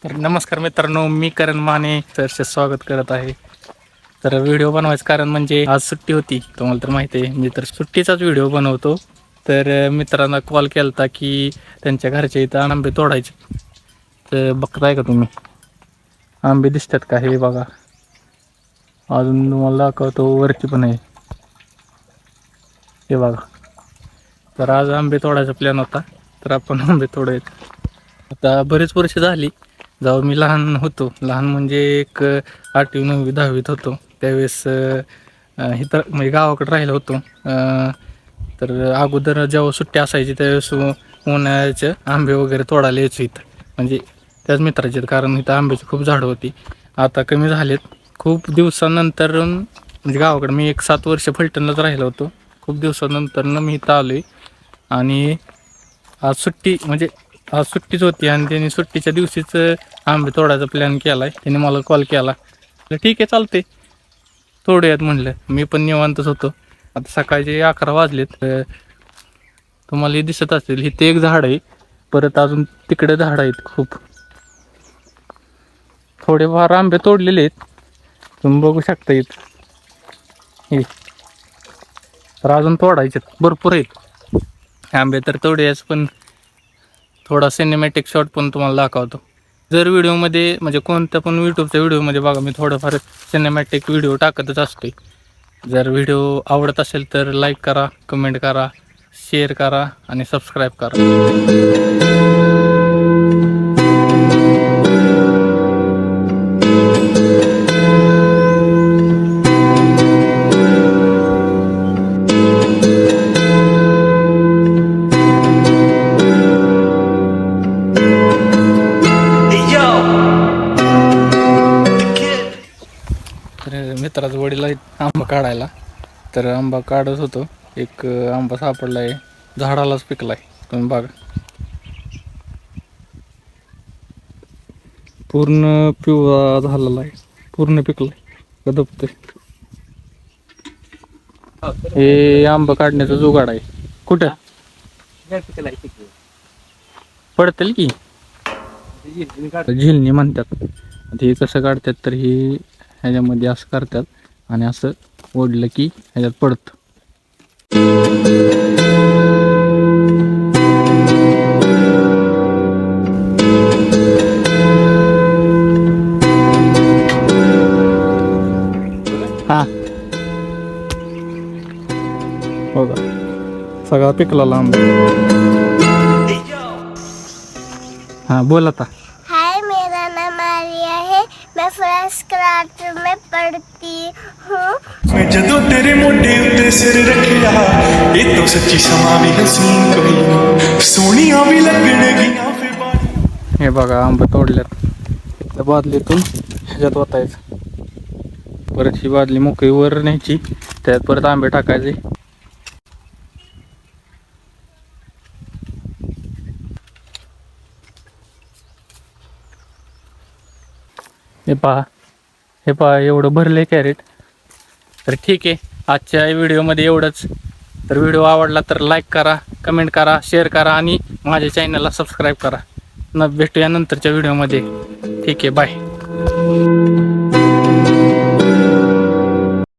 तर नमस्कार मित्रांनो, मी करण माने सरचे स्वागत करत आहे. तर व्हिडिओ बनवायचं कारण म्हणजे आज सुट्टी होती, तुम्हाला तर माहिती आहे. मी तर सुट्टीचाच व्हिडिओ बनवतो. तर मित्रांना कॉल केला की त्यांच्या घरच्या इथं आंबे तोडायचे. तर बघताय का तुम्ही आंबे दिसतात का? हे बघा, अजून तुम्हाला दाखवतो, वरती पण आहे हे बघा. तर आज आंबे तोडायचा प्लॅन होता, तर आपण आंबे तोडायचं. आता बरेच वर्ष झाली जेव्हा मी लहान होतो, लहान म्हणजे एक 8वी 9वी 10वीत होतो त्यावेळेस इथं म्हणजे गावाकडे राहिलो होतो. तर अगोदर जेव्हा सुट्टी असायची त्यावेळेस उन्हाळ्याचे आंबे वगैरे तोडायला यायचो इथं, म्हणजे त्याच मित्राचे, कारण इथं आंब्याची खूप झाडं होती. आता कमी झालेत खूप दिवसानंतर. म्हणजे गावाकडे मी एक 7 वर्ष फलटणलाच राहिलो होतो. खूप दिवसानंतर मी इथं आलो आहे आणि आज सुट्टी म्हणजे आज सुट्टीच होती आणि त्यांनी सुट्टीच्या दिवशीच आंबे तोडायचा प्लॅन केला आहे. त्याने मला कॉल केला, ठीक आहे चालते तोडूयात म्हणलं. मी पण निवांतच होतो. आता सकाळचे 11 वाजलेत. तुम्हाला हे दिसत असेल, इथे एक झाड आहे, परत अजून तिकडे झाड आहेत खूप. थोडेफार आंबे तोडलेले आहेत, तुम्ही बघू शकता इथं. हे तर अजून तोडायचे भरपूर आहेत आंबे. तर तोडूयाच, पण थोडा सिनेमॅटिक शॉट पण तुम्हाला दाखवतो. जर व्हिडिओमध्ये म्हणजे कोणत्या पण यूट्यूबच्या व्हिडिओमध्ये बघा, मी थोडंफार सिनेमॅटिक व्हिडिओ टाकतच असतो. जर व्हिडिओ आवडत असेल तर लाईक करा, कमेंट करा, शेअर करा आणि सबस्क्राईब करा. तर मित्राचा वडील आहेत आंबा काढायला, तर आंबा काढत होतो. एक आंबा सापडला आहे, झाडालाच पिकला आहे, तुम्ही बघा. पूर्ण पिवळा झालेला आहे, पूर्ण पिकलाय, गदपतोय. हे आंबा काढण्याचा जुगाड आहे. कुठं पडतील की झिलनी म्हणतात. हे कसं काढतात तर हे ह्याच्यामध्ये असं करतात आणि असं ओढलं की ह्याच्यात पडतं. हा बघा, सगळा पिकला आंबा. हा बोल आता. हाय, मेरा नाम आर्या है, मैं फर्स्ट क्लास में पढ़ती हूँ। मैं जदों तेरे मोढे उत्ते सिर रखिया, ये तो सच्ची समा भी हसीन कोई सोनिया भी लगणगियां फिर बारी. हे बघा आंबा तोडल्यात. त्या बादलीतून ह्याच्यात ओतायचं, परत ही बादली मोकळी वर न्यायची, त्यात परत आंबे टाकायचे. हे पहा एवढं भरले कॅरेट. तर ठीक आहे, आजच्या व्हिडिओमध्ये एवढंच. तर व्हिडिओ आवडला तर लाईक करा, कमेंट करा, शेअर करा आणि माझ्या चॅनलला सबस्क्राईब करा. भेटूया नंतरच्या व्हिडिओमध्ये. ठीक आहे, बाय.